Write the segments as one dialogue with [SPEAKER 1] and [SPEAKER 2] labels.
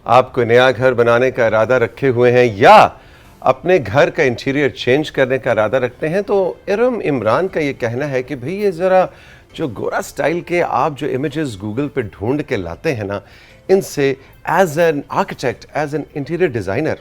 [SPEAKER 1] आप कोई नया घर बनाने का इरादा रखे हुए हैं या अपने घर का इंटीरियर चेंज करने का इरादा रखते हैं, तो इरम इमरान का ये कहना है कि भाई ये ज़रा जो गोरा स्टाइल के आप जो इमेजेस गूगल पे ढूंढ के लाते हैं ना, इनसे as an architect, as an interior designer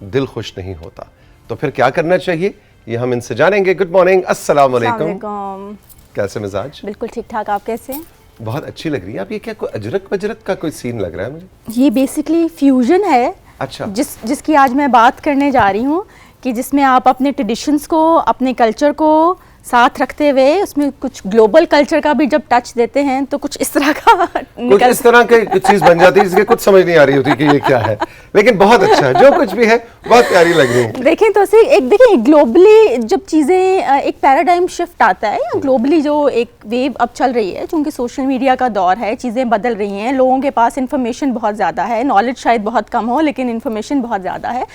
[SPEAKER 1] दिल खुश नहीं होता। तो फिर क्या करना चाहिए, ये हम इनसे जानेंगे। गुड मॉर्निंग, अस्सलाम वालेकुम। कैसे मिजाज?
[SPEAKER 2] बिल्कुल ठीक ठाक, आप कैसे हैं?
[SPEAKER 1] बहुत अच्छी लग रही है आप। ये क्या कोई अजरक वजरक का कोई सीन लग रहा है मुझे?
[SPEAKER 2] ये बेसिकली फ्यूजन है।
[SPEAKER 1] अच्छा।
[SPEAKER 2] जिसकी आज मैं बात करने जा रही हूँ कि जिसमें आप अपने ट्रेडिशंस को, अपने कल्चर को साथ रखते हुए उसमें कुछ ग्लोबल कल्चर का भी जब टच देते हैं तो कुछ इस तरह का
[SPEAKER 1] कुछ इस तरह की चीज बन जाती है जिसके कुछ समझ नहीं आ रही होती कि ये क्या है, लेकिन बहुत अच्छा है, जो कुछ भी है बहुत प्यारी लग रही है।
[SPEAKER 2] देखें तो देखिए ग्लोबली जब चीज़ें एक पैराडाइम शिफ्ट आता है या ग्लोबली जो एक वेव अब चल रही है, क्योंकि सोशल मीडिया का दौर है, चीज़ें बदल रही हैं, लोगों के पास इन्फॉर्मेशन बहुत ज़्यादा है, नॉलेज शायद बहुत कम हो लेकिन इन्फॉर्मेशन बहुत ज़्यादा है,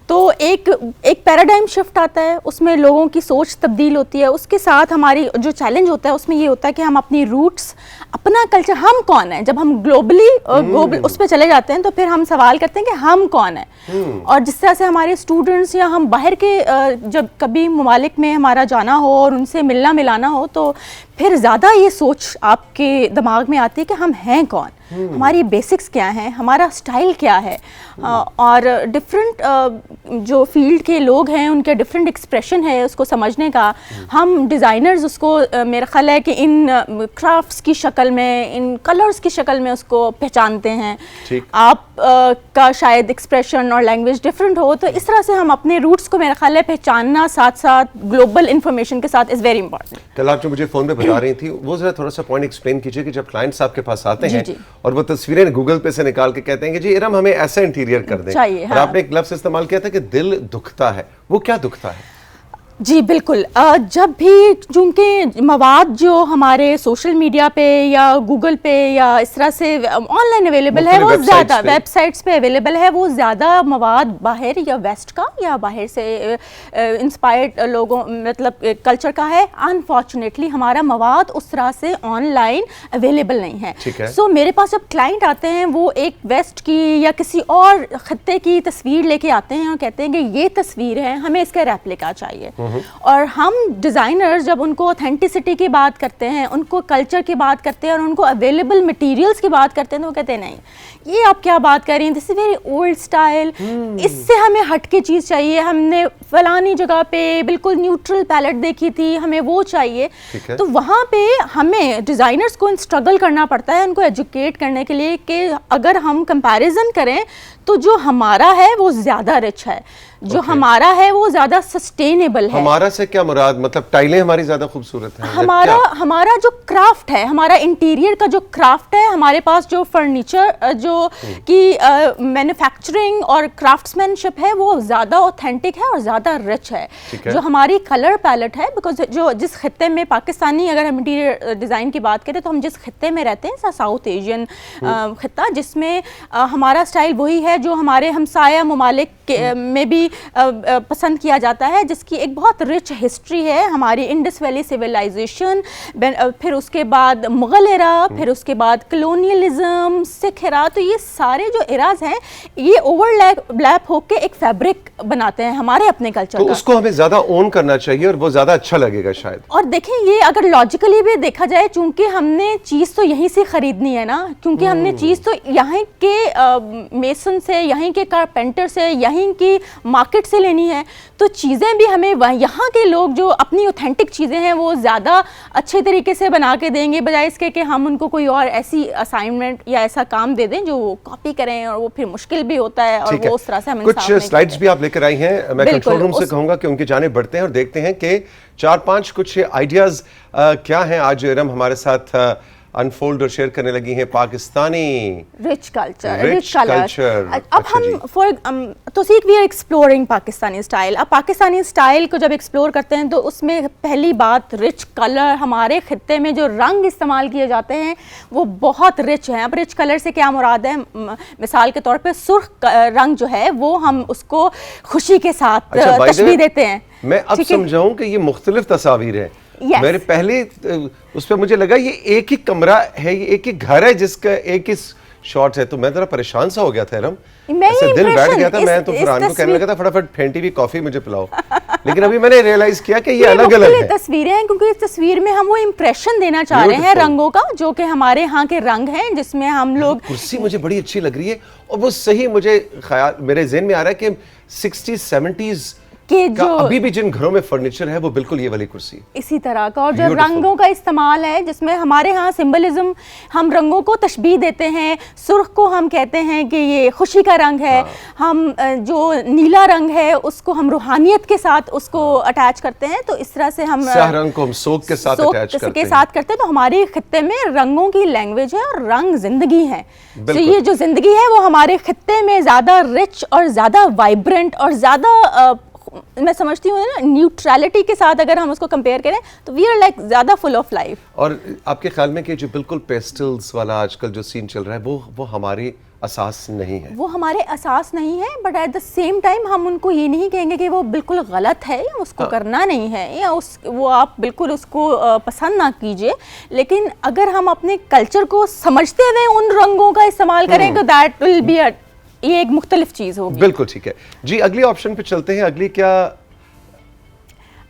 [SPEAKER 2] तो एक पैराडाइम शिफ्ट आता है, उसमें लोगों की सोच तब्दील होती है। उसके साथ हमारी जो चैलेंज होता है उसमें ये होता है कि हम अपनी रूट्स, अपना कल्चर, हम कौन है, जब हम ग्लोबली उस पर चले जाते हैं तो फिर हम सवाल करते हैं कि हम कौन है। और जिस तरह से हमारे स्टूडेंट्स या हम बाहर के जब कभी ममालिक में हमारा जाना हो और उनसे मिलना मिलाना हो तो फिर ज़्यादा ये सोच आपके दिमाग में आती है कि हम हैं कौन, हमारी बेसिक्स क्या हैं, हमारा स्टाइल क्या है। और डिफरेंट जो फील्ड के लोग हैं उनके डिफरेंट एक्सप्रेशन है उसको समझने का। हम डिज़ाइनर्स उसको मेरा ख्याल है कि इन क्राफ्ट्स की शक्ल में, इन कलर्स की शक्ल में उसको पहचानते हैं। आप का शायद एक्सप्रेशन और लैंग्वेज डिफरेंट हो, तो इस तरह से हम अपने रूट्स को मेरा ख्याल है पहचानना साथ साथ ग्लोबल इंफॉर्मेशन के साथ इज़ वेरी इंपॉर्टेंट।
[SPEAKER 1] कल आप जो मुझे फ़ोन पे बता रही थी वो ज़रा थोड़ा सा पॉइंट एक्सप्लेन कीजिए कि जब क्लाइंट्स आपके पास आते हैं और वो तस्वीरें गूगल पे से निकाल के कहते हैं कि जी इरम हमें ऐसा इंटीरियर कर दें, और आपने एक लफ्ज़ इस्तेमाल किया था कि दिल दुखता है, वो क्या दुखता है?
[SPEAKER 2] जी बिल्कुल, जब भी चूँकि मवाद जो हमारे सोशल मीडिया पे या गूगल पे या इस तरह से ऑनलाइन अवेलेबल है, वो ज़्यादा वेबसाइट्स पे अवेलेबल है, वो ज़्यादा मवाद बाहर या वेस्ट का या बाहर से इंस्पायर्ड लोगों मतलब कल्चर का है। अनफॉर्चुनेटली हमारा मवाद उस तरह से ऑनलाइन अवेलेबल नहीं है। सो मेरे पास जब क्लाइंट आते हैं वो एक वेस्ट की या किसी और खत्ते की तस्वीर लेके आते हैं और कहते हैं कि ये तस्वीर है, हमें इसका रेप्लिका चाहिए। और हम डिज़ाइनर्स जब उनको ऑथेंटिसिटी की बात करते हैं, उनको कल्चर की बात करते हैं और उनको अवेलेबल मटेरियल्स की बात करते हैं तो वो कहते हैं नहीं, ये आप क्या बात कर रही हैं, this is very old style, इससे हमें हट के चीज़ चाहिए, हमने फलानी जगह पे बिल्कुल न्यूट्रल पैलेट देखी थी, हमें वो चाहिए। तो वहाँ पे हमें डिज़ाइनर्स को स्ट्रगल करना पड़ता है उनको एजुकेट करने के लिए कि अगर हम कंपैरिजन करें तो जो हमारा है वो ज़्यादा रिच है, जो हमारा है वो ज़्यादा सस्टेनेबल है।
[SPEAKER 1] हमारा से क्या मुराद, मतलब टाइलें हमारी ज़्यादा खूबसूरत हैं?
[SPEAKER 2] हमारा जो क्राफ्ट है, हमारा इंटीरियर का जो क्राफ्ट है, हमारे पास जो फर्नीचर जो की मैन्युफैक्चरिंग और क्राफ्ट्समैनशिप है वो ज़्यादा ऑथेंटिक है और ज़्यादा रिच है। जो हमारी कलर पैलेट है, बिकॉज जो जिस खत्ते में पाकिस्तानी, अगर हम इंटीरियर डिज़ाइन की बात करें तो हम जिस खत्ते में रहते हैं, साउथ एशियन खत्ता, जिसमें हमारा स्टाइल वही है जो हमारे हमसाया ममालिक में भी पसंद किया जाता है, जिसकी एक बहुत रिच हिस्ट्री है। हमारी इंडस वैली सिविलाइजेशन, फिर उसके बाद मुगल एरा, फिर उसके बाद कलोनियलिज्म, सिख एरा, तो ये सारे जो एराज हैं ये ओवरलैप होके एक फैब्रिक बनाते हैं हमारे अपने कल्चर
[SPEAKER 1] तो
[SPEAKER 2] का।
[SPEAKER 1] उसको हमें ज़्यादा ओन करना चाहिए और वो ज़्यादा अच्छा लगेगा शायद।
[SPEAKER 2] और देखें ये अगर लॉजिकली भी देखा जाए, चूंकि हमने चीज़ तो यहीं से ख़रीदनी है ना, क्योंकि हमने चीज़ तो यहाँ के मेसन से, यहीं के कारपेंटर से, यहीं की मार्केट से लेनी है, तो चीज़ें भी हमें यहाँ के लोग जो अपनी ऑथेंटिक चीज़ें हैं वो ज़्यादा अच्छे तरीके से बना के देंगे, बजाय इसके कि हम उनको कोई और ऐसी असाइनमेंट या ऐसा काम दे दें जो वो कॉपी करें, और वो फिर मुश्किल भी होता है और वो उस तरह से हमें
[SPEAKER 1] कुछ स्लाइड्स भी आप लेकर आई हैं। मैं कंट्रोल रूम से कहूँगा कि उनकी जानिब बढ़ते हैं और देखते हैं कि 4-5 कुछ आइडियाज़ क्या हैं आज इरम हमारे साथ अनफोल्ड और शेयर करने लगी हैं। Pakistani
[SPEAKER 2] rich culture. अब हम तो सीख we are exploring Pakistani style. अब पाकिस्तानी स्टाइल को जब एक्सप्लोर करते हैं तो उसमें पहली बात रिच कलर, हमारे खित्ते में जो रंग इस्तेमाल किए जाते हैं वो बहुत रिच हैं। अब रिच कलर से क्या मुराद है, मिसाल के तौर पे सुर्ख रंग जो है वो हम उसको खुशी के साथ तशबीह देते हैं।
[SPEAKER 1] मैं अब समझाऊं कि ये मुख्तलिफ तस्वीर है। मेरे पहले उस पर मुझे लगा ये एक ही कमरा है, ये एक ही घर है जिसका एक ही शॉट है, तो मैं जरा परेशान सा हो गया था इरम।
[SPEAKER 2] मैं
[SPEAKER 1] ऐसे दिल बैठ गया था, मैं तो
[SPEAKER 2] इस
[SPEAKER 1] फरहान को कहने
[SPEAKER 2] तस्वीर-
[SPEAKER 1] लगा था फटाफट फेंटी हुई कॉफी मुझे पिलाओ। लेकिन अभी मैंने रियलाइज किया कि ये अलग अलग है।
[SPEAKER 2] तस्वीरें हैं, क्योंकि इस तस्वीर में हम वो इम्प्रेशन देना चाह रहे हैं
[SPEAKER 1] Beautiful.
[SPEAKER 2] रंगों का, जो कि हमारे यहाँ के रंग हैं, जिसमें हम लोग
[SPEAKER 1] कुर्सी मुझे बड़ी अच्छी लग रही है, और वो सही मुझे ख्याल मेरे ज़हन में आ रहा है कि 60s 70s
[SPEAKER 2] के
[SPEAKER 1] का
[SPEAKER 2] जो
[SPEAKER 1] अभी भी जिन घरों में फर्नीचर है वो बिल्कुल ये वाली कुर्सी है।
[SPEAKER 2] इसी तरह का, और जो
[SPEAKER 1] Beautiful.
[SPEAKER 2] रंगों का इस्तेमाल है, जिसमें हमारे यहाँ सिंबलिज्म, हम रंगों को तशबीह देते हैं। सुर्ख को हम कहते हैं कि ये खुशी का रंग है। हम जो नीला रंग है उसको हम रूहानियत के साथ उसको अटैच करते हैं। तो इस तरह से हम
[SPEAKER 1] स्याह रंग को हम सोख के साथ अटैच करते हैं।
[SPEAKER 2] करते हैं। तो हमारे खित्ते में रंगों की लैंग्वेज है और रंग जिंदगी है। तो
[SPEAKER 1] बिल्कुल।
[SPEAKER 2] ये जो जिंदगी है वो हमारे खित्ते में ज़्यादा रिच और ज़्यादा वाइब्रेंट और ज़्यादा मैं समझती हूँ ना, न्यूट्रलिटी के साथ अगर हम उसको कंपेयर करें तो वी आर लाइक ज़्यादा फुल ऑफ लाइफ।
[SPEAKER 1] और आपके ख्याल में कि जो बिल्कुल पेस्टल्स वाला आजकल जो सीन चल रहा है वो हमारी असास नहीं है?
[SPEAKER 2] वो हमारे असास नहीं है, but at the same time हम उनको ये नहीं कहेंगे कि वो बिल्कुल गलत है या उसको करना नहीं है, या वो आप बिल्कुल उसको पसंद ना कीजिए। लेकिन अगर हम अपने कल्चर को समझते हुए उन रंगों का इस्तेमाल करें तो दैट विल बी ये एक मुख्तलिफ चीज़ होगी।
[SPEAKER 1] बिल्कुल ठीक है जी। अगली ऑप्शन पे चलते हैं। अगली क्या?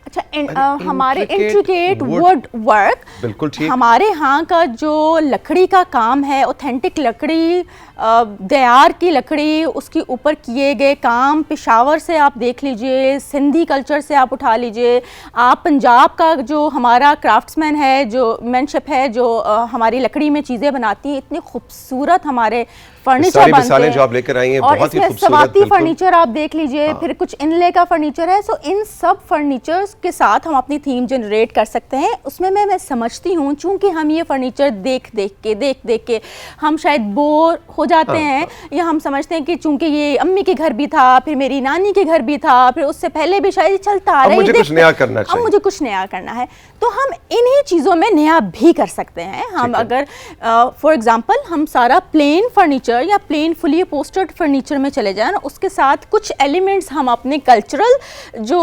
[SPEAKER 2] अच्छा, हमारे इंट्रिकेट वुड वर्क।
[SPEAKER 1] बिल्कुल ठीक।
[SPEAKER 2] हमारे यहाँ का जो लकड़ी का काम है, ऑथेंटिक लकड़ी, देयार की लकड़ी, उसके ऊपर किए गए काम, पेशावर से आप देख लीजिए, सिंधी कल्चर से आप उठा लीजिए, आप पंजाब का जो हमारा क्राफ्ट्समैन है, जो मैनशिप है, जो हमारी लकड़ी में चीज़ें बनाती है, इतने खूबसूरत हमारे फर्नीचर बनते हैं
[SPEAKER 1] जो आप लेकर आई हैं,
[SPEAKER 2] और
[SPEAKER 1] बहुत ही
[SPEAKER 2] इसमें
[SPEAKER 1] खूबसूरत
[SPEAKER 2] सवाती
[SPEAKER 1] बिल्कुल।
[SPEAKER 2] फर्नीचर आप देख लीजिए, फिर कुछ इनले का फर्नीचर है। सो इन सब फर्नीचर्स के साथ हम अपनी थीम जनरेट कर सकते हैं। उसमें मैं समझती हूँ, चूंकि हम ये फर्नीचर देख देख के हम शायद बोर हो जाते हैं, या हम समझते हैं कि चूंकि ये अम्मी के घर भी था, फिर मेरी नानी के घर भी था, फिर उससे पहले भी शायद चलता आ रहा है,
[SPEAKER 1] मुझे कुछ नया करना चाहिए,
[SPEAKER 2] अब मुझे कुछ नया करना है। तो हम इन्हीं चीज़ों में नया भी कर सकते हैं। हम अगर फॉर एग्जांपल हम सारा प्लेन फर्नीचर या प्लेन फुली पोस्टर्ड फर्नीचर में चले जाएं, उसके साथ कुछ एलिमेंट्स हम अपने कल्चरल जो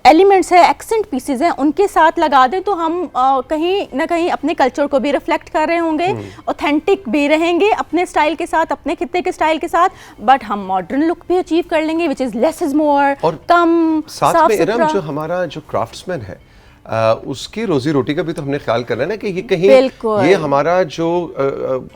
[SPEAKER 2] एलिमेंट्स है, एक्सेंट पीसेस हैं, उनके साथ लगा दें, तो हम कहीं ना कहीं अपने कल्चर को भी रिफ्लेक्ट कर रहे होंगे, ऑथेंटिक भी रहेंगे अपने स्टाइल के साथ, अपने खित्ते के स्टाइल के साथ, बट हम मॉडर्न लुक भी अचीव कर लेंगे, which is less is more,
[SPEAKER 1] और
[SPEAKER 2] कम
[SPEAKER 1] साथ में इरम जो हमारा जो क्राफ्ट्समैन है उसकी रोजी रोटी का भी तो हमने ख्याल करना है ना, कि ये कहीं ये हमारा जो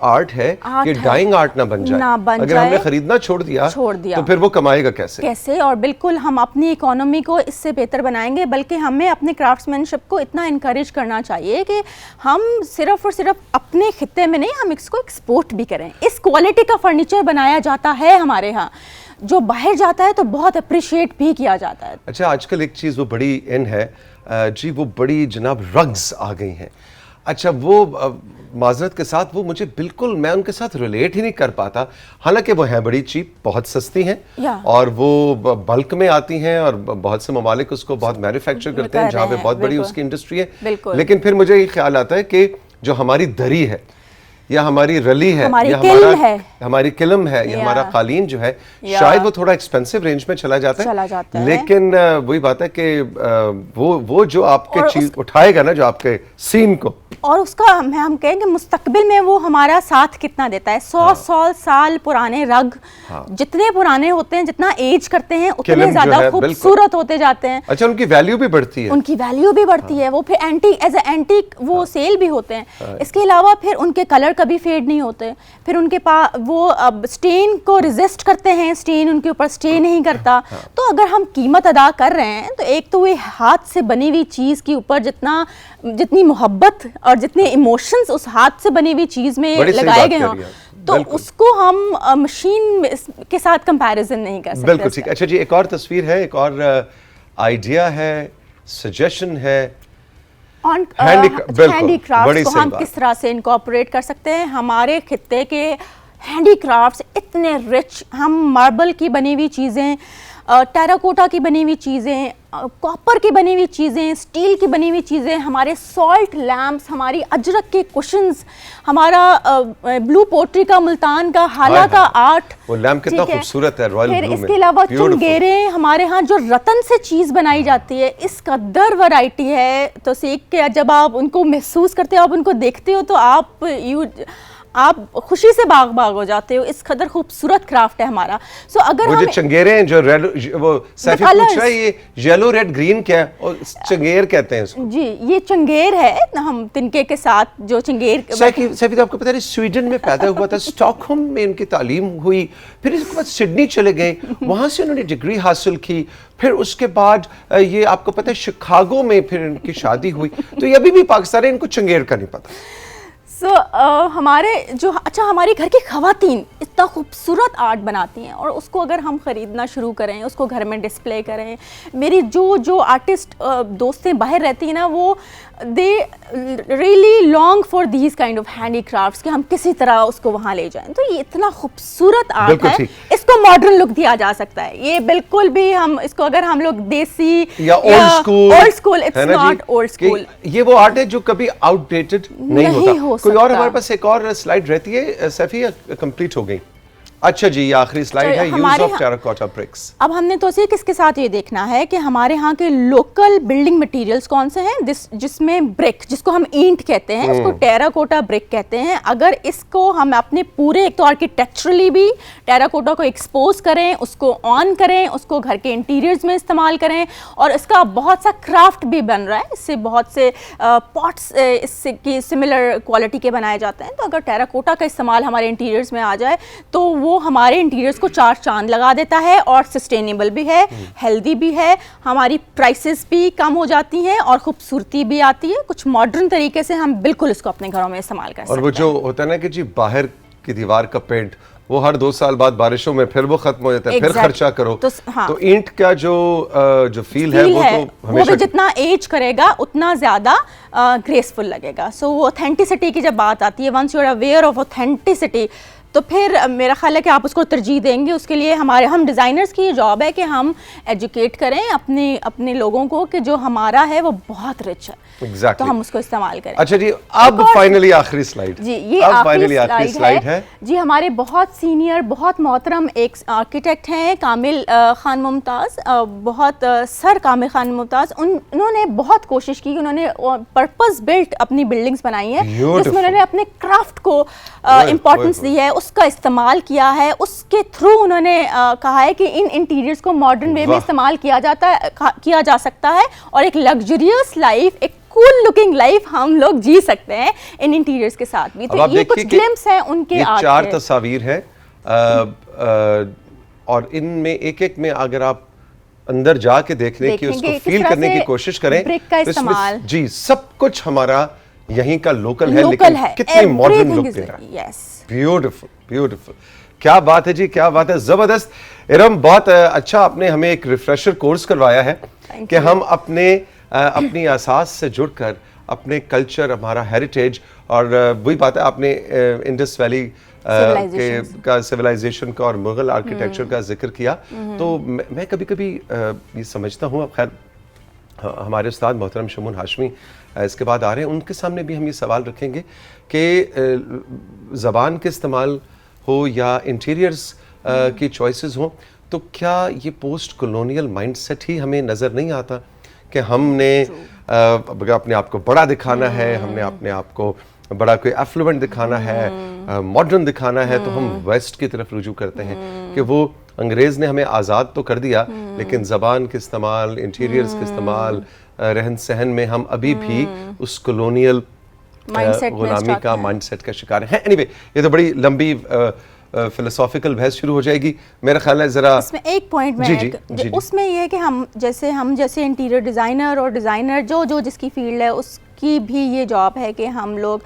[SPEAKER 1] आर्ट है ये डाइंग आर्ट ना बन जाए। अगर हमने खरीदना छोड़ दिया तो फिर वो कमाएगा कैसे?
[SPEAKER 2] और बिल्कुल हम अपनी इकोनॉमी को इससे बेहतर बनाएंगे। बल्कि हमें अपने क्राफ्ट्समैनशिप को इतना इनकरेज करना चाहिए कि हम सिर्फ और सिर्फ अपने खित्ते में नहीं, हम इसको एक्सपोर्ट भी करें। इस क्वालिटी का फर्नीचर बनाया जाता है हमारे यहाँ, जो बाहर जाता है तो बहुत अप्रिशिएट भी किया जाता है।
[SPEAKER 1] अच्छा, आजकल एक चीज़ वो बड़ी इन है जी, वो बड़ी जनाब रग्स आ गई हैं। अच्छा, वो माजरत के साथ वो मुझे बिल्कुल, मैं उनके साथ रिलेट ही नहीं कर पाता। हालांकि वो हैं बड़ी चीप, बहुत सस्ती हैं और वो बल्क में आती हैं और बहुत से ममालिक उसको बहुत मैन्युफैक्चर करते हैं, जहाँ पे बहुत बड़ी उसकी इंडस्ट्री है। लेकिन फिर मुझे ये ख्याल आता है कि जो हमारी दरी है या हमारी रली है, हमारी किलम है, या हमारा कालीन जो है, शायद वो थोड़ा एक्सपेंसिव रेंज में चला जाता है। लेकिन वही बात है कि वो जो आपके चीज उठाएगा ना, जो आपके सीन को, और उसका हम कहेंगे मुस्तकबिल में वो हमारा साथ कितना देता है। 100 साल पुराने रग जितने पुराने होते हैं, जितना एज करते हैं, उतने ज्यादा खूबसूरत होते जाते हैं। अच्छा, उनकी वैल्यू भी बढ़ती है, उनकी वैल्यू भी बढ़ती है। वो फिर एज एंटीक वो सेल भी होते हैं। इसके अलावा फिर उनके कलर कभी फेड नहीं होते। फिर उनके पास वो अब स्टेन को रेजिस्ट करते हैं, स्टेन उनके ऊपर स्टे नहीं करता। तो अगर हम कीमत अदा कर रहे हैं, तो एक तो वो हाथ से बनी हुई चीज़ के ऊपर जितनी मोहब्बत और जितने इमोशंस उस हाथ से बनी हुई चीज़ में लगाए गए हों, तो उसको हम मशीन के साथ कंपैरिजन नहीं कर सकते। बिल्कुल ठीक। अच्छा जी, एक और तस्वीर है, एक और आइडिया है, सजेशन है, हैंडीक्राफ्ट को हम किस तरह से इनकॉर्पोरेट कर सकते हैं। हमारे खित्ते के हैंडीक्राफ्ट्स इतने रिच, हम मार्बल की बनी हुई चीज़ें, टेराकोटा की बनी हुई चीज़ें, कॉपर की बनी हुई चीज़ें, स्टील की बनी हुई चीज़ें, हमारे सॉल्ट लैम्प्स, हमारी अजरक के कुशन्स, हमारा ब्लू पोट्री का, मुल्तान का, हाला का आर्ट, वो लैम्प कितना खूबसूरत है, रॉयल ब्लू में। इसके अलावा चुंगेरे, हमारे यहाँ जो रतन से चीज़ बनाई जाती है, इस कदर वैरायटी है। तो सीख के जब आप उनको महसूस करते हो, आप उनको देखते हो, तो
[SPEAKER 2] आप खुशी से बाग बाग हो जाते हो, इस कदर खूबसूरत क्राफ्ट है हमारा। सो अगर
[SPEAKER 1] वो
[SPEAKER 2] हम
[SPEAKER 1] जो चंगेरे हैं जो रेड, वो सैफी पूछ रहा है ये येलो रेड ग्रीन क्या है, और चंगेर कहते हैं इसको।
[SPEAKER 2] जी ये चंगेर है, हम तिनके के साथ जो चंगेर।
[SPEAKER 1] सैफी तो आपको पता है स्वीडन में पैदा हुआ था, स्टॉकहोम में उनकी तालीम हुई, फिर इसके बाद सिडनी चले गए, वहाँ से उन्होंने डिग्री हासिल की, फिर उसके बाद ये आपको पता है शिकागो में फिर इनकी शादी हुई। तो ये अभी भी पाकिस्तान है, इनको चंगेर का नहीं पता।
[SPEAKER 2] सो हमारे जो अच्छा हमारी घर की खवातीन इतना खूबसूरत आर्ट बनाती हैं, और उसको अगर हम ख़रीदना शुरू करें, उसको घर में डिस्प्ले करें। मेरी जो आर्टिस्ट दोस्तें बाहर रहती हैं ना, वो they really long for these kind of handicrafts कि हम किसी तरह उसको वहाँ ले जाएं। तो ये इतना खूबसूरत आर्ट है, इसको मॉडर्न लुक दिया जा सकता है। ये बिल्कुल भी हम इसको अगर हम लोग देसी
[SPEAKER 1] या old school,
[SPEAKER 2] it's not old school.
[SPEAKER 1] ये वो आर्ट है जो कभी आउटडेटेड नहीं होता। कोई और हमारे पास एक और स्लाइड रहती है सैफी, कंप्लीट हो गई। अच्छा जी, ये आखिरी स्लाइड है, यूज ऑफ टेराकोटा ब्रिक्स।
[SPEAKER 2] अब हमने तो सिर्फ किसके साथ ये देखना है कि हमारे यहाँ के लोकल बिल्डिंग मटेरियल्स कौन से हैं, जिसमें ब्रिक, जिसको हम ईंट कहते हैं, उसको टेराकोटा ब्रिक कहते हैं। अगर इसको हम अपने पूरे एक तो आर्किटेक्चरली भी टेराकोटा को एक्सपोज करें, उसको ऑन करें, उसको घर के इंटीरियर्स में इस्तेमाल करें, और इसका बहुत सा क्राफ्ट भी बन रहा है, इससे बहुत से पॉट्स इससे की सिमिलर क्वालिटी के बनाए जाते हैं। तो अगर टेराकोटा का इस्तेमाल हमारे इंटीरियर्स में आ जाए तो वो हमारे इंटीरियर्स को चार चांद लगा देता है, और सस्टेनेबल भी है, हेल्दी भी है, हमारी प्राइसेस भी कम हो जाती हैं, और खूबसूरती भी आती है। कुछ मॉडर्न तरीके से हम बिल्कुल इसको अपने घरों में इस्तेमाल कर सकते हैं।
[SPEAKER 1] और वो जो होता है ना कि जी बाहर की दीवार का पेंट, वो हर 2 साल बाद बारिशों में फिर वो खत्म हो जाता है, फिर खर्चा करो। तो ईंट का जो फील है वो तो हमेशा,
[SPEAKER 2] वो भी जितना एज करेगा उतना ज्यादा ग्रेसफुल लगेगा। सो वो ऑथेंटिसिटी की जब बात आती है, once you are aware of authenticity, तो फिर मेरा ख्याल है कि आप उसको तरजीह देंगे। उसके लिए हम डिज़ाइनर्स की जॉब है कि हम एजुकेट करें अपने लोगों को कि जो हमारा है वो बहुत रिच है।
[SPEAKER 1] exactly.
[SPEAKER 2] तो हम उसको इस्तेमाल करें।
[SPEAKER 1] अच्छा जी, अब फाइनली आखिरी स्लाइड।
[SPEAKER 2] जी ये आखिरी स्लाइड है जी। हमारे बहुत सीनियर, बहुत मोहतरम एक आर्किटेक्ट हैं कामिल खान मुमताज़, बहुत सर कामिल खान मुमताज़। उन्होंने बहुत कोशिश की, उन्होंने पर्पस बिल्ट अपनी बिल्डिंग्स बनाई हैं, जिसमें उन्होंने अपने क्राफ्ट को इम्पोर्टेंस दी है, उसका इस्तेमाल किया है। उसके थ्रू उन्होंने कहा है कि इन इंटीरियर्स को मॉडर्न वे में इस्तेमाल किया जा सकता है, और एक लग्जरियस लाइफ, एक कूल लुकिंग लाइफ हम लोग जी सकते हैं इन इंटीरियर्स के साथ भी। तो ये कुछ ग्लिम्स हैं उनके आर्ट के।
[SPEAKER 1] 4 तस्वीर है, और इनमें एक में अगर आप अंदर जाके देखने की, उसको फील करने की कोशिश करें,
[SPEAKER 2] ब्रिक का इस्तेमाल,
[SPEAKER 1] जी सब कुछ हमारा यहीं का लोकल है, लेकिन कितनी मॉडर्न लुक दे रहा है। ब्यूटीफुल, ब्यूटीफुल, क्या बात है जी, क्या बात है, जबरदस्त। इरम, बहुत अच्छा आपने हमें एक रिफ्रेशर कोर्स करवाया है कि हम अपनी आसास से जुड़कर अपने कल्चर, हमारा हेरिटेज, और वही बात है आपने इंडस वैली का सिविलाइजेशन का और मुगल आर्किटेक्चर का जिक्र किया। तो मैं कभी कभी ये समझता हूँ, अब खैर हमारे उस्ताद मोहतरम शमून हाशमी इसके बाद आ रहे हैं, उनके सामने भी हम ये सवाल रखेंगे कि ज़बान के इस्तेमाल हो या इंटीरियर्स की चॉइसेस हो, तो क्या ये पोस्ट कॉलोनियल माइंडसेट ही हमें नज़र नहीं आता कि हमने अपने आप को बड़ा दिखाना है, हमने अपने आप को बड़ा कोई एफ्लुएंट दिखाना है, मॉडर्न दिखाना है, तो हम वेस्ट की तरफ रुजू करते हैं कि वो अंग्रेज़ ने हमें आज़ाद तो कर दिया, लेकिन ज़बान के इस्तेमाल, इंटीरियर्स के इस्तेमाल, रहन सहन में हम अभी भी उस कॉलोनियल गुलामी का माइंडसेट का शिकार है। एनीवे, ये तो बड़ी लंबी फिलोसॉफिकल बहस शुरू हो जाएगी मेरा ख्याल है। जरा
[SPEAKER 2] इसमें एक पॉइंट में उसमें ये है कि हम जैसे इंटीरियर डिज़ाइनर और डिज़ाइनर जो जिसकी फील्ड है, उसकी भी ये जॉब है कि हम लोग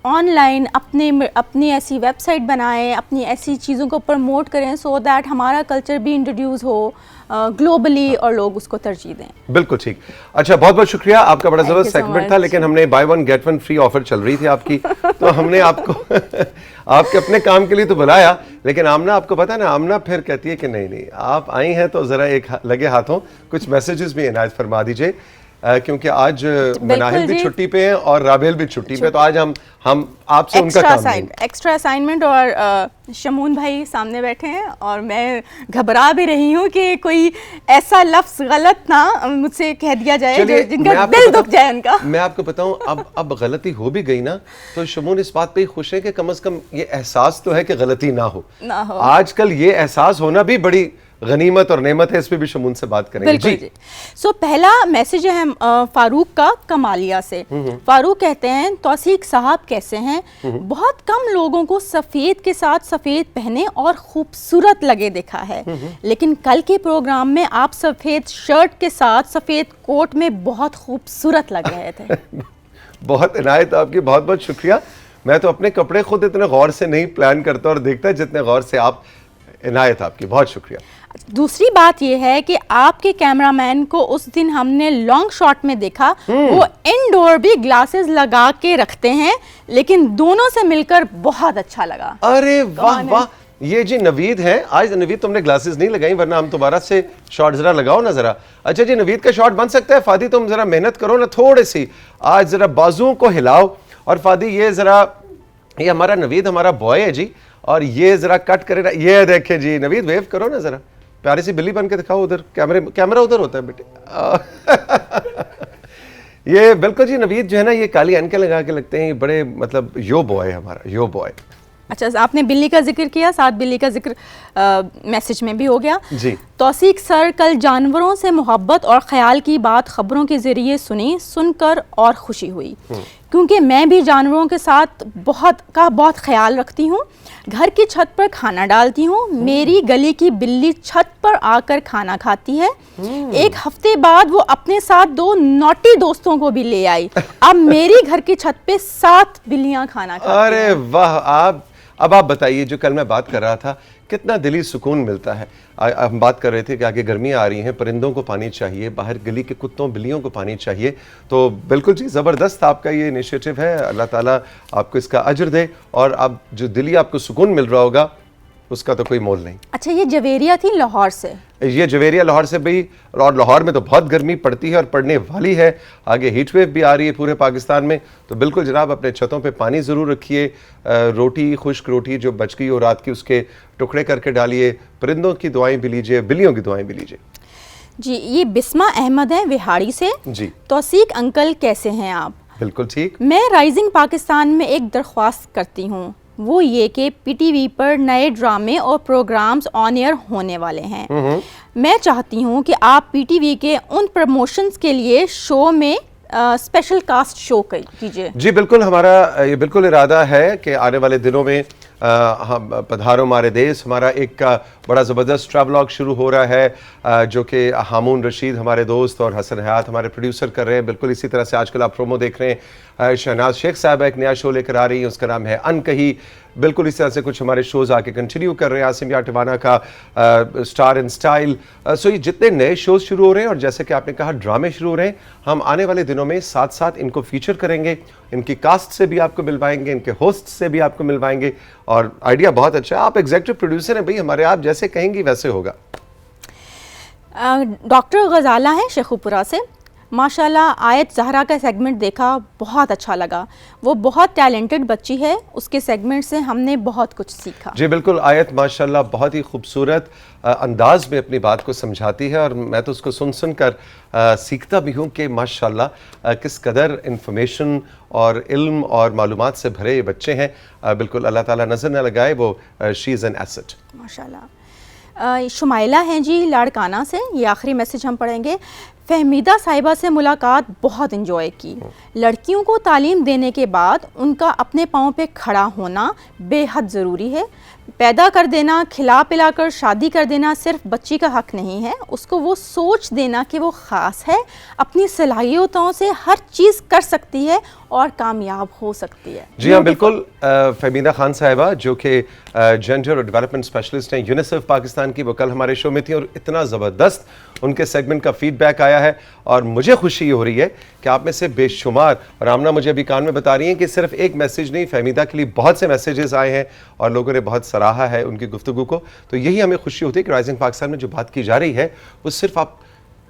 [SPEAKER 2] ऑनलाइन अपनी ऐसी वेबसाइट बनाएं, अपनी ऐसी चीज़ों को प्रमोट करें, सो दैट हमारा कल्चर भी इंट्रोड्यूस हो ग्लोबली और लोग उसको तरजीह दें।
[SPEAKER 1] बिल्कुल ठीक। अच्छा, बहुत बहुत शुक्रिया, आपका बड़ा ज़बरदस्त सेगमेंट था, लेकिन हमने बाय 1 गेट 1 फ्री ऑफर चल रही थी आपकी, तो हमने आपको आपके अपने काम के लिए तो बुलाया, लेकिन आमना, आपको पता है ना, आमना फिर कहती है कि नहीं आप आई हैं तो ज़रा एक लगे हाथों कुछ मैसेजेस भी इनायत फरमा दीजिए, क्योंकि आज मनाहिल भी छुट्टी पे हैं और राबेल भी छुट्टी पे, तो आज हम आपसे उनका काम
[SPEAKER 2] एक्स्ट्रा असाइनमेंट और शमून भाई सामने बैठे हैं और मैं घबरा भी रही हूँ कि कोई ऐसा लफ्ज़ गलत ना मुझसे कह दिया जाए जिनका दिल दुख जाए उनका।
[SPEAKER 1] मैं आपको बताऊं, अब गलती हो भी गई ना तो शमून इस बात पे खुश है कि कम से कम ये एहसास तो है कि गलती ना हो। आजकल ये एहसास होना भी बड़ी गनीमत और नेमत है। इस पे भी शमून से बात करेंगे।
[SPEAKER 2] बिल्कुल जी। सो पहला मैसेज है फारूक का कमालिया से। फारूक कहते हैं, तौसीक साहब कैसे हैं? बहुत कम लोगों को सफ़ेद के साथ सफ़ेद पहने और खूबसूरत लगे देखा है, लेकिन कल के प्रोग्राम में आप सफ़ेद शर्ट के साथ सफ़ेद कोट में बहुत खूबसूरत लग रहे थे।
[SPEAKER 1] बहुत इनायत आपकी, बहुत बहुत शुक्रिया। मैं तो अपने कपड़े खुद इतने गौर से नहीं प्लान करता और देखता जितने गौर से आप। इनायत आपकी, बहुत शुक्रिया।
[SPEAKER 2] दूसरी बात यह है कि आपके कैमरामैन को उस दिन हमने लॉन्ग शॉट में देखा, वो इनडोर भी ग्लासेस लगा के रखते हैं, लेकिन दोनों से मिलकर बहुत अच्छा लगा।
[SPEAKER 1] अरे वाह वाह, ये जी नवीद हैं। आज नवीद तुमने ग्लासेस नहीं लगाई, वरना हम दोबारा से शॉट जरा लगाओ ना जरा। अच्छा जी, नवीद का शॉट बन सकता है। फादी तुम जरा मेहनत करो ना थोड़ी सी, आज जरा बाजुओं को हिलाओ। और फादी ये जरा, ये हमारा नवीद हमारा बॉय है जी, और ये जरा कट करे ना। ये देखे जी नवीद, वेव करो ना जरा, प्यारी सी बिल्ली बन के दिखाओ। उधर कैमरा उधर होता है बेटे। ये बिल्कुल जी नवीद जो है ना, ये काली ऐनकें लगा के लगते हैं, ये बड़े मतलब यो बॉय है हमारा, यो बॉय।
[SPEAKER 2] अच्छा, आपने बिल्ली का जिक्र किया, साथ बिल्ली का जिक्र मैसेज में भी हो गया
[SPEAKER 1] जी।
[SPEAKER 2] तौसीक सर, कल जानवरों से मोहब्बत और ख्याल की बात खबरों के ज़रिए सुनी, सुनकर और खुशी हुई, क्योंकि मैं भी जानवरों के साथ बहुत ख्याल रखती हूँ। घर की छत पर खाना डालती हूँ, मेरी गली की बिल्ली छत पर आकर खाना खाती है। एक हफ्ते बाद वो अपने साथ 2 नॉटी दोस्तों को भी ले आई। अब मेरी घर की छत पे 7 बिल्लियां खाना खाती हैं।
[SPEAKER 1] अरे वाह। अब आप बताइए, जो कल मैं बात कर रहा था, कितना दिली सुकून मिलता है। हम बात कर रहे थे कि आगे गर्मियाँ आ रही हैं, परिंदों को पानी चाहिए, बाहर गली के कुत्तों बिल्लियों को पानी चाहिए। तो बिल्कुल जी, ज़बरदस्त आपका ये इनिशिएटिव है। अल्लाह ताला आपको इसका अजर दे, और अब जो दिली आपको सुकून मिल रहा होगा उसका तो कोई मोल नहीं।
[SPEAKER 2] अच्छा, ये जवेरिया थी लाहौर से।
[SPEAKER 1] ये जवेरिया लाहौर से भाई, और लाहौर में तो बहुत गर्मी पड़ती है और पड़ने वाली है। आगे हीट वेव भी आ रही है पूरे पाकिस्तान में। तो बिल्कुल जनाब, अपने छतों पे पानी ज़रूर रखिए। रोटी, खुश्क रोटी जो बच गई हो रात की, उसके टुकड़े करके डालिए। परिंदों की दुआएं भी लीजिए, बिल्लियों की दुआएं भी लीजिए।
[SPEAKER 2] जी, ये बिस्मा अहमद है विहाड़ी से।
[SPEAKER 1] जी।
[SPEAKER 2] तौसीक अंकल कैसे हैं आप?
[SPEAKER 1] बिल्कुल ठीक।
[SPEAKER 2] मैं राइजिंग पाकिस्तान में एक दरख्वास्त करती हूँ, वो ये कि पीटीवी पर नए ड्रामे और प्रोग्राम्स ऑन एयर होने वाले हैं। मैं चाहती हूँ कि आप पीटीवी के उन प्रमोशंस के लिए शो में स्पेशल कास्ट शो कीजिए।
[SPEAKER 1] जी बिल्कुल, हमारा ये बिल्कुल इरादा है कि आने वाले दिनों में हम पधारो हमारे देश, हमारा एक बड़ा ज़बरदस्त ट्रैवलॉग शुरू हो रहा है, जो कि हामून रशीद हमारे दोस्त और हसन हयात हमारे प्रोड्यूसर कर रहे हैं। बिल्कुल इसी तरह से आजकल आप प्रोमो देख रहे हैं, शहनाज शेख साहब एक नया शो लेकर आ रही है, उसका नाम है अनकही। बिल्कुल इस तरह से कुछ हमारे शोज़ आके कंटिन्यू कर रहे हैं। आसिम याटिवाना का स्टार इन स्टाइल। सो ये जितने नए शोज़ शुरू हो रहे हैं, और जैसे कि आपने कहा ड्रामे शुरू हो रहे हैं, हम आने वाले दिनों में साथ साथ इनको फीचर करेंगे। इनकी कास्ट से भी आपको मिलवाएंगे, इनके होस्ट से भी आपको मिलवाएंगे। और आइडिया बहुत अच्छा है। आप एग्जीक्यूटिव प्रोड्यूसर हैं भाई हमारे, आप जैसे कहेंगी वैसे होगा।
[SPEAKER 2] डॉक्टर गजाला हैं शेखुपुरा से। माशाल्लाह, आयत ज़हरा का सेगमेंट देखा, बहुत अच्छा लगा। वो बहुत टैलेंटेड बच्ची है, उसके सेगमेंट से हमने बहुत कुछ सीखा।
[SPEAKER 1] जी बिल्कुल, आयत माशाल्लाह बहुत ही खूबसूरत अंदाज में अपनी बात को समझाती है, और मैं तो उसको सुन सुन कर सीखता भी हूँ कि माशाल्लाह किस कदर इंफॉर्मेशन और इल्म और मालूमात से भरे ये बच्चे हैं। बिल्कुल अल्लाह ताला नज़र न लगाए, वो शी इज़ एन एसेट
[SPEAKER 2] माशाल्लाह। शुमाइला हैं जी लाड़काना से, ये आखिरी मैसेज हम पढ़ेंगे। फहमीदा साहिबा से मुलाकात बहुत इंजॉय की। लड़कियों को तालीम देने के बाद उनका अपने पाँव पे खड़ा होना बेहद ज़रूरी है। पैदा कर देना, खिला पिला कर शादी कर देना सिर्फ बच्ची का हक नहीं है, उसको वो सोच देना कि वो ख़ास है, अपनी सलाहियतों से हर चीज़ कर सकती है और कामयाब हो सकती है।
[SPEAKER 1] जी हाँ बिल्कुल, फहमीदा खान साहिबा जो कि जेंडर और डेवलपमेंट स्पेशलिस्ट हैं यूनिसेफ पाकिस्तान की, वो कल हमारे शो में थी, और इतना ज़बरदस्त उनके सेगमेंट का फीडबैक आया है। और मुझे खुशी हो रही है कि आप में से बेशुमार, और आमना मुझे अभी कान में बता रही हैं कि सिर्फ एक मैसेज नहीं, फहमीदा के लिए बहुत से मैसेजेस आए हैं और लोगों ने बहुत सराहा है उनकी गुफ्तगू को। तो यही हमें खुशी होती है कि राइजिंग पाकिस्तान में जो बात की जा रही है वो सिर्फ आप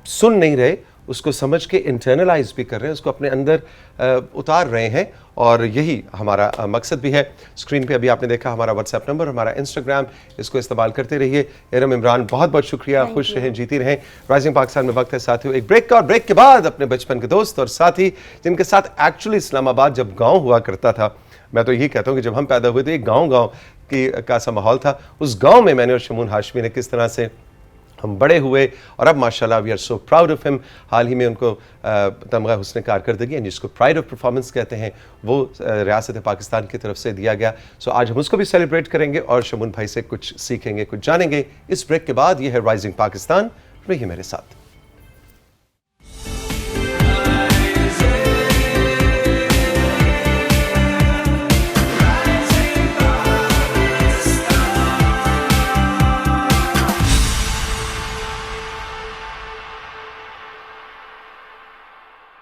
[SPEAKER 1] सुन नहीं रहे, उसको समझ के इंटरनलाइज भी कर रहे हैं, उसको अपने अंदर उतार रहे हैं, और यही हमारा मकसद भी है। स्क्रीन पे अभी आपने देखा हमारा व्हाट्सएप नंबर, हमारा इंस्टाग्राम, इसको इस्तेमाल करते रहिए। इरम इमरान, बहुत बहुत शुक्रिया, खुश रहें, जीती रहें। राइजिंग पाकिस्तान में वक्त है साथियों एक ब्रेक का, और ब्रेक के बाद अपने बचपन के दोस्त और साथी जिनके साथ एक्चुअली इस्लामाबाद जब गाँव हुआ करता था, मैं तो यही कहता हूँ कि जब हम पैदा हुए थे एक गाँव की का सा माहौल था, उस गाँव में मैंने और शमून हाशमी ने किस तरह से हम बड़े हुए, और अब माशाल्लाह we are so proud of him. हाल ही में उनको तमगा हुस्न कारकर्दगी, जिसको प्राइड ऑफ परफॉर्मेंस कहते हैं, वो रियासत पाकिस्तान की तरफ से दिया गया। सो आज हम उसको भी सेलिब्रेट करेंगे और शमून भाई से कुछ सीखेंगे, कुछ जानेंगे। इस ब्रेक के बाद ये है राइजिंग पाकिस्तान, रहिए मेरे साथ।